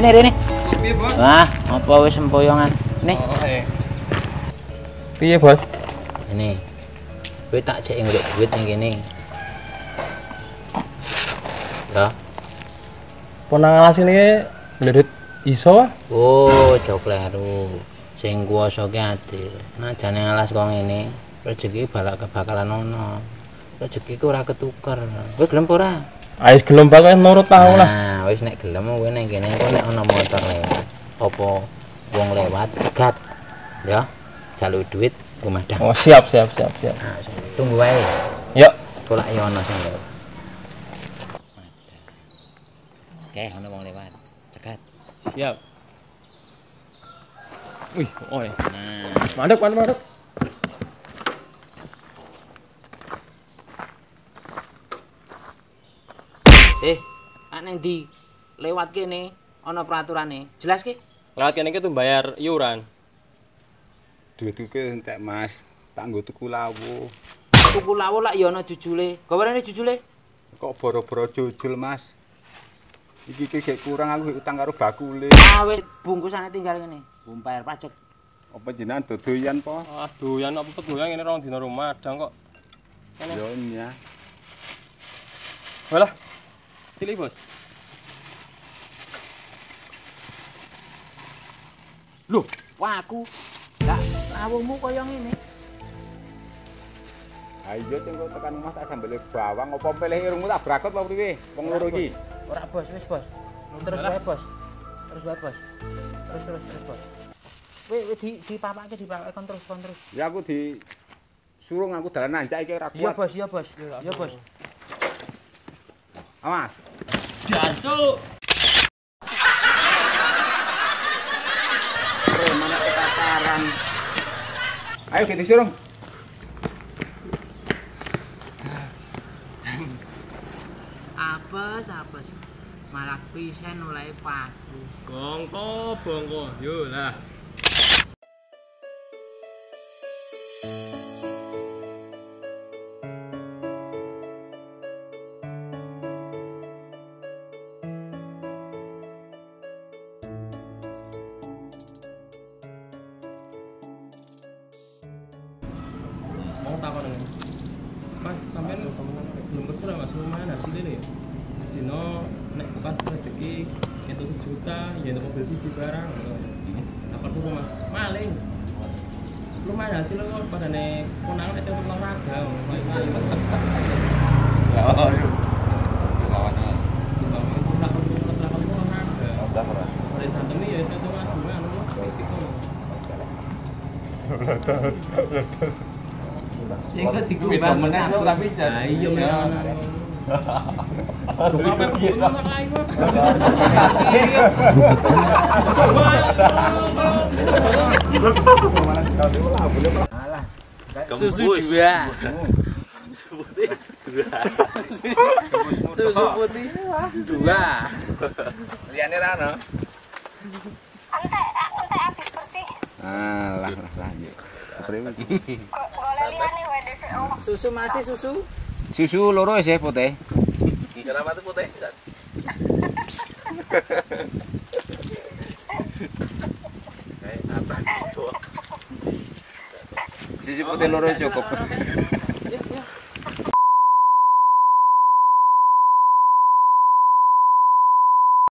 Rene. Wah, apa wis sempoyongan? Nih. Piye, Bos? Ini. Kowe tak cek nggolek duit ning kene. Ya. Ponang alas ini bledit iso? Oh, jokleru. Sing kuwasa ki adil. Najane alas kok ngene, rezeki bakalan ono. Rezeki ku ora ketuker. Kowe gelem apa ora? Ayo gelem bae nurut tahu lah. Nah, wis nek gelem kowe ning kene engko nek ana motor lewat apa wong lewat cegat. Ya. Jaluk duit kumadang. Oh, siap. Nah, tunggu wae. Yuk. Kolak yo ono sing lewat. Oke, ana wong lewat. Cegat. Siap. Wih, oi. Nah, Mandek. neng ndi? Lewat kene ana peraturane. Jelas ki? Lewat kene iki tuh bayar iuran. Duitku ki entek Mas, tak nggo tuku lawu. Tuku lawu lak ya ana jujule. Gawerane jujule? Kok boro-boro jujul, Mas? Iki sik kurang aku utang karo bakule. Ah wis bungkusane tinggal ngene. Bayar pajak. Apa jenengan dodoyan po? Ah, doyan apa doyan ini rong dina rumah adang kok. Yo ya. Walah. Pilih, Bos. Loh, waku. Lah, lawuhmu kaya ngene. Ha iya cengko tekan omah tak sambele bawang apa pilih irungmu tak brakot apa priwe? Wong loro iki. Ora, Bos, wis, Bos. Terus wae, Bos. Terus wae, Bos. Terus, Bos. Kowe dipapake kon terus. Ya aku disuruh aku dalan nanjak iki ora kuat. Iya, Bos. Awas. Jancuk. Mana kekasaran. Ayo kita suruh. Apes. Malah pisen oleh paku. Bongko. Yo lah. Mau takon ini. Mas, sampean belum kerja Mas, lumayan hasil ini. Dino nek pas rezeki itu 1 juta, ya nek mobil siji barang. Apa tuh Mas? Maling. Lumayan hasil kok padane konangan itu olahraga. Oh, iya. Yang dikumbang meneh ora bisa. Nah, iya men. Alah, susu 2. Susu putih 2. Liyane ra ono. Entek habis bersih. Alah. Golek liyane wae dhisik. Susu masih susu. Susu loro sih putih. Kenapa tuh putih? Susu putih loro cukup.